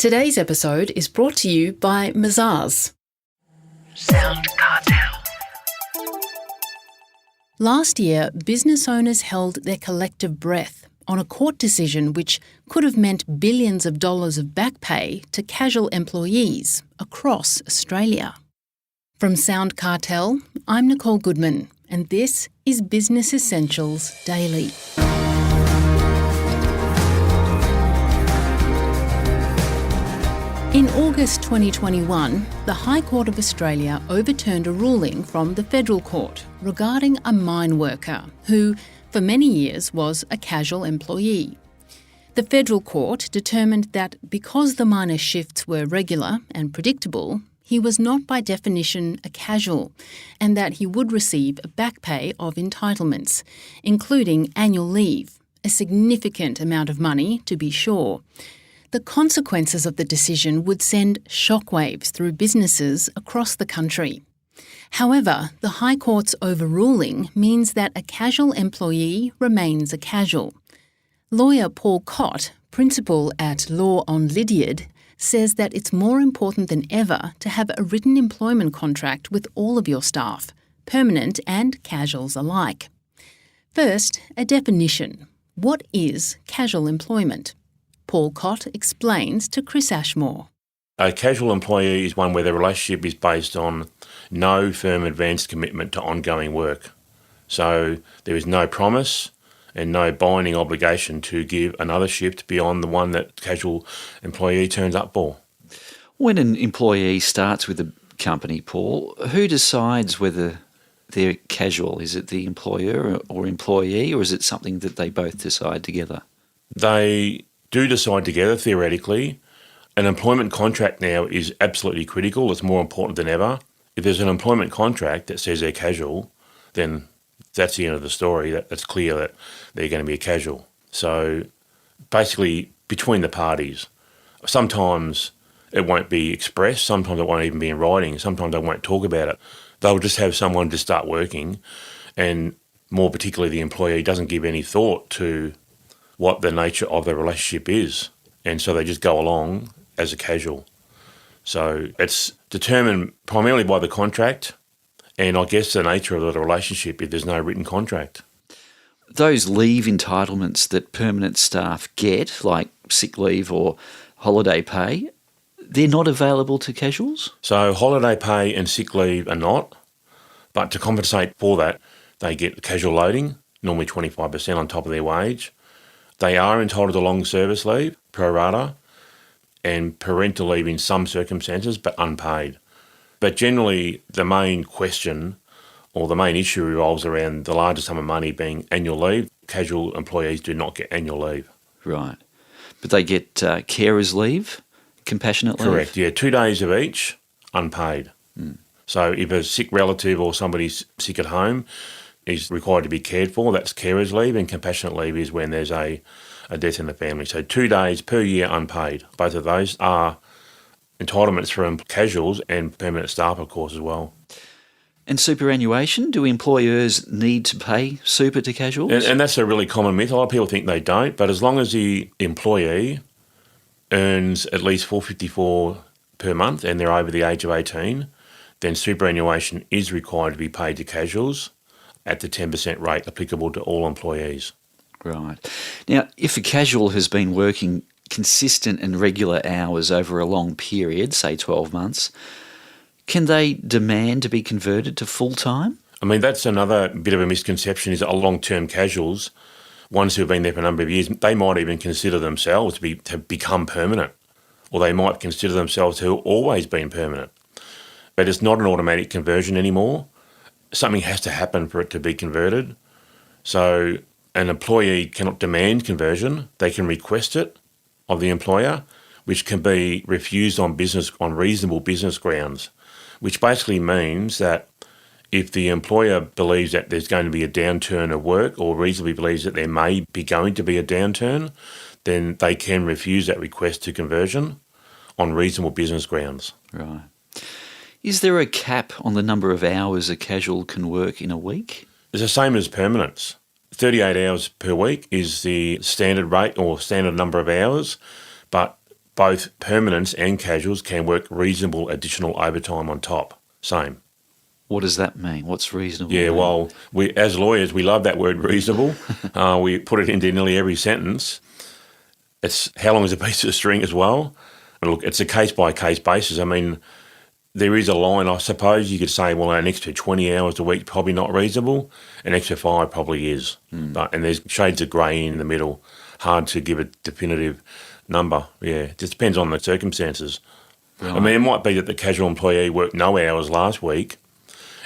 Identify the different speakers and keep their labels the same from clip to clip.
Speaker 1: Today's episode is brought to you by Mazars. SoundCartel. Last year, business owners held their collective breath on a court decision which could have meant billions of dollars of back pay to casual employees across Australia. From SoundCartel, I'm Nicole Goodman, and this is Business Essentials Daily. In August 2021, the High Court of Australia overturned a ruling from the Federal Court regarding a mine worker who, for many years, was a casual employee. The Federal Court determined that because the miner's shifts were regular and predictable, he was not by definition a casual, and that he would receive a back pay of entitlements, including annual leave, a significant amount of money to be sure. The consequences of the decision would send shockwaves through businesses across the country. However, the High Court's overruling means that a casual employee remains a casual. Lawyer Paul Cott, principal at Law on Lydiard, says that it's more important than ever to have a written employment contract with all of your staff, permanent and casuals alike. First, a definition. What is casual employment? Paul Cott explains to Chris Ashmore.
Speaker 2: A casual employee is one where the relationship is based on no firm advanced commitment to ongoing work. So there is no promise and no binding obligation to give another shift beyond the one that the casual employee turns up for.
Speaker 3: When an employee starts with a company, Paul, who decides whether they're casual? Is it the employer or employee, or is it something that they both decide together?
Speaker 2: They do decide together, theoretically. An employment contract now is absolutely critical. It's more important than ever. If there's an employment contract that says they're casual, then that's the end of the story. That's clear that they're going to be a casual. So basically, between the parties, sometimes it won't be expressed, sometimes it won't even be in writing, sometimes they won't talk about it. They'll just have someone to start working, and more particularly the employee doesn't give any thought to what the nature of the relationship is, and so they just go along as a casual. So it's determined primarily by the contract and I guess the nature of the relationship if there's no written contract.
Speaker 3: Those leave entitlements that permanent staff get, like sick leave or holiday pay, they're not available to casuals?
Speaker 2: So holiday pay and sick leave are not, but to compensate for that, they get casual loading, normally 25% on top of their wage. They are entitled to long service leave, pro rata, and parental leave in some circumstances, but unpaid. But generally, the main question or the main issue revolves around the largest sum of money being annual leave. Casual employees do not get annual leave.
Speaker 3: Right. But they get carers leave, compassionate leave?
Speaker 2: Correct, yeah. 2 days of each, unpaid. So if a sick relative or somebody's sick at home is required to be cared for, that's carers leave, and compassionate leave is when there's a death in the family. So 2 days per year unpaid. Both of those are entitlements for casuals and permanent staff, of course, as well.
Speaker 3: And superannuation? Do employers need to pay super to casuals?
Speaker 2: And that's a really common myth. A lot of people think they don't, but as long as the employee earns at least $454 per month and they're over the age of 18, then superannuation is required to be paid to casuals at the 10% rate applicable to all employees.
Speaker 3: Right. Now, if a casual has been working consistent and regular hours over a long period, say 12 months, can they demand to be converted to full-time?
Speaker 2: I mean, that's another bit of a misconception, is that long-term casuals, ones who have been there for a number of years, they might even consider themselves to become permanent, or they might consider themselves to have always been permanent. But it's not an automatic conversion anymore. Something has to happen for it to be converted. So an employee cannot demand conversion. They can request it of the employer, which can be refused on reasonable business grounds, which basically means that if the employer believes that there's going to be a downturn of work or reasonably believes that there may be going to be a downturn, then they can refuse that request to conversion on reasonable business grounds.
Speaker 3: Right. Is there a cap on the number of hours a casual can work in a week?
Speaker 2: It's the same as permanents. 38 hours per week is the standard rate or standard number of hours, but both permanents and casuals can work reasonable additional overtime on top. Same.
Speaker 3: What does that mean? What's reasonable?
Speaker 2: Yeah, well, we as lawyers, we love that word reasonable. We put it into nearly every sentence. It's how long is a piece of string as well? And look, it's a case-by-case basis. I mean, there is a line, I suppose you could say, well, an extra 20 hours a week probably not reasonable. An extra 5 probably is. And there's shades of grey in the middle. Hard to give a definitive number. Yeah, it just depends on the circumstances. Right. I mean, it might be that the casual employee worked no hours last week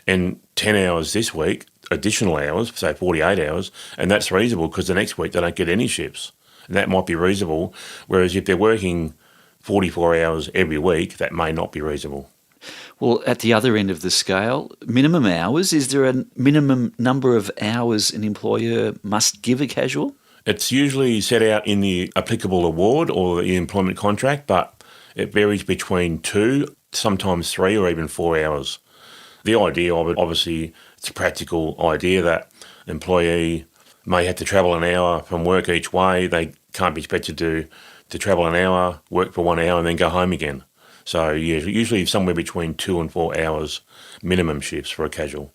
Speaker 2: and 10 hours this week, additional hours, say 48 hours, and that's reasonable because the next week they don't get any shifts. And that might be reasonable, whereas if they're working 44 hours every week, that may not be reasonable.
Speaker 3: Well, at the other end of the scale, minimum hours, is there a minimum number of hours an employer must give a casual?
Speaker 2: It's usually set out in the applicable award or the employment contract, but it varies between 2, sometimes 3 or even 4 hours. The idea of it, obviously, it's a practical idea that an employee may have to travel an hour from work each way. They can't be expected to travel an hour, work for 1 hour and then go home again. So usually somewhere between 2 and 4 hours minimum shifts for a casual.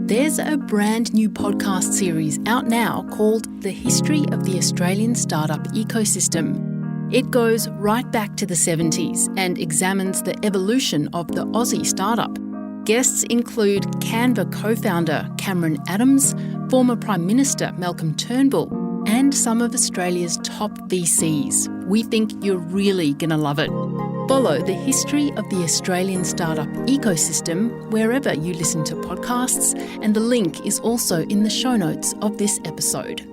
Speaker 1: There's a brand new podcast series out now called The History of the Australian Startup Ecosystem. It goes right back to the 70s and examines the evolution of the Aussie startup. Guests include Canva co-founder Cameron Adams, former Prime Minister Malcolm Turnbull, and some of Australia's top VCs. We think you're really going to love it. Follow the history of the Australian startup ecosystem wherever you listen to podcasts, and the link is also in the show notes of this episode.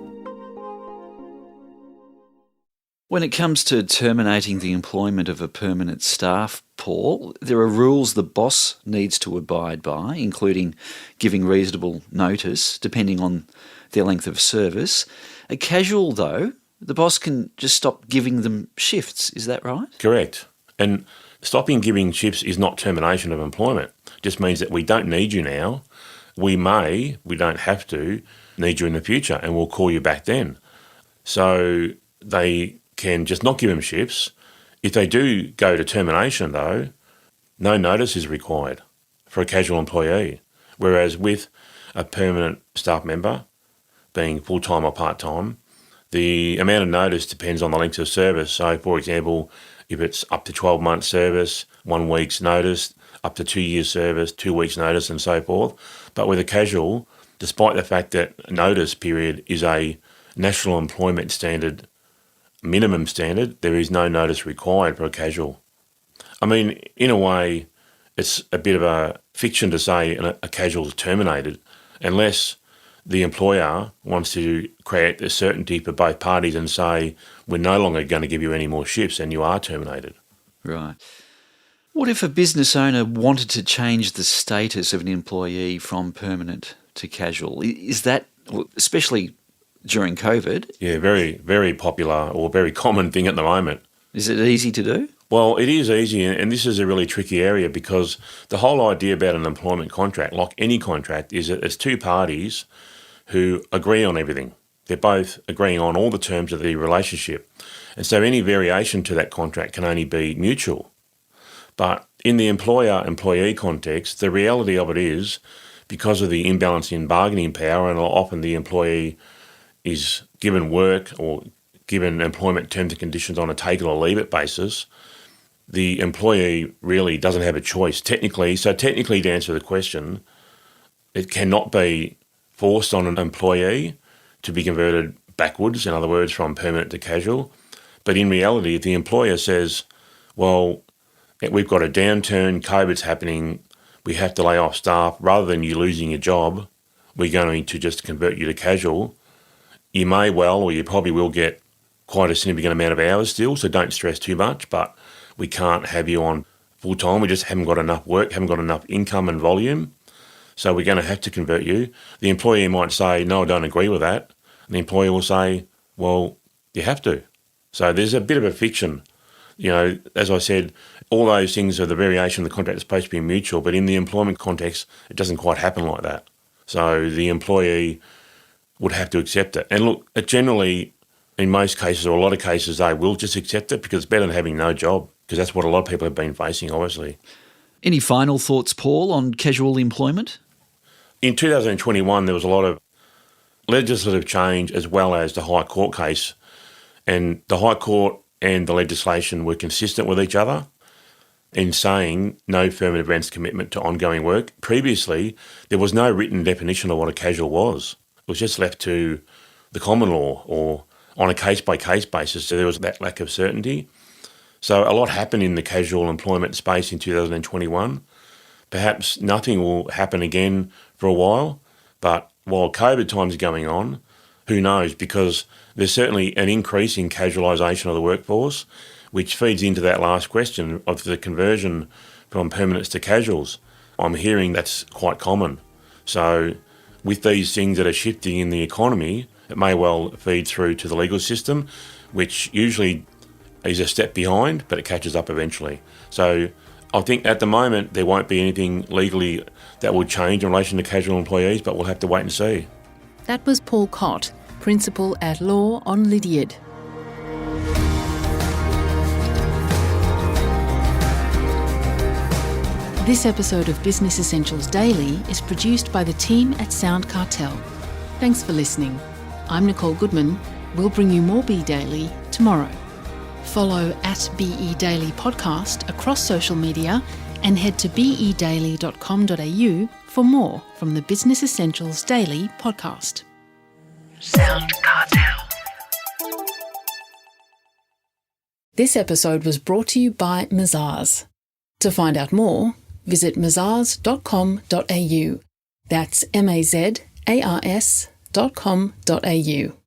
Speaker 3: When it comes to terminating the employment of a permanent staff, Paul, there are rules the boss needs to abide by, including giving reasonable notice, depending on their length of service. A casual, though, the boss can just stop giving them shifts. Is that right?
Speaker 2: Correct. And stopping giving shifts is not termination of employment. It just means that we don't need you now. We don't have to, need you in the future, and we'll call you back then. So they can just not give them shifts. If they do go to termination, though, no notice is required for a casual employee. Whereas with a permanent staff member, being full-time or part-time, the amount of notice depends on the length of service. So, for example, if it's up to 12 months service, 1 week's notice, up to 2 years service, 2 weeks notice, and so forth. But with a casual, despite the fact that notice period is a national employment standard, minimum standard, there is no notice required for a casual. I mean, in a way, it's a bit of a fiction to say a casual is terminated unless the employer wants to create the certainty for both parties and say, we're no longer going to give you any more shifts and you are terminated.
Speaker 3: Right. What if a business owner wanted to change the status of an employee from permanent to casual? Is that, especially during COVID?
Speaker 2: Yeah, very, very popular or very common thing at the moment.
Speaker 3: Is it easy to do?
Speaker 2: Well, it is easy, and this is a really tricky area because the whole idea about an employment contract, like any contract, is that it's two parties who agree on everything. They're both agreeing on all the terms of the relationship. And so any variation to that contract can only be mutual. But in the employer-employee context, the reality of it is, because of the imbalance in bargaining power, and often the employee is given work or given employment terms and conditions on a take it or leave it basis, the employee really doesn't have a choice technically. So technically, to answer the question, it cannot be forced on an employee to be converted backwards, in other words, from permanent to casual. But in reality, if the employer says, well, we've got a downturn, COVID's happening, we have to lay off staff, rather than you losing your job, we're going to just convert you to casual, you may well, or you probably will get quite a significant amount of hours still, so don't stress too much, but we can't have you on full-time. We just haven't got enough work, haven't got enough income and volume, so we're going to have to convert you. The employee might say, no, I don't agree with that. And the employer will say, well, you have to. So there's a bit of a fiction. You know, as I said, all those things are the variation of the contract is supposed to be mutual, but in the employment context, it doesn't quite happen like that. So the employee would have to accept it. And look, it generally in most cases, or a lot of cases, they will just accept it because it's better than having no job, because that's what a lot of people have been facing, obviously.
Speaker 3: Any final thoughts, Paul, on casual employment?
Speaker 2: In 2021, there was a lot of legislative change as well as the High Court case, and the High Court and the legislation were consistent with each other in saying no affirmative rents commitment to ongoing work. Previously, there was no written definition of what a casual was. It was just left to the common law or on a case-by-case basis, so there was that lack of certainty. So a lot happened in the casual employment space in 2021. Perhaps nothing will happen again for a while, but while COVID time's going on, who knows, because there's certainly an increase in casualisation of the workforce, which feeds into that last question of the conversion from permanents to casuals. I'm hearing that's quite common. So with these things that are shifting in the economy, it may well feed through to the legal system, which usually is a step behind, but it catches up eventually. So I think at the moment there won't be anything legally that will change in relation to casual employees, but we'll have to wait and see.
Speaker 1: That was Paul Cott, Principal at Law on Lydiard. This episode of Business Essentials Daily is produced by the team at SoundCartel. Thanks for listening. I'm Nicole Goodman. We'll bring you more Be Daily tomorrow. Follow at BE Daily Podcast across social media and head to bedaily.com.au for more from the Business Essentials Daily podcast. SoundCartel. This episode was brought to you by Mazars. To find out more, visit mazars.com.au. That's mazars.com.au.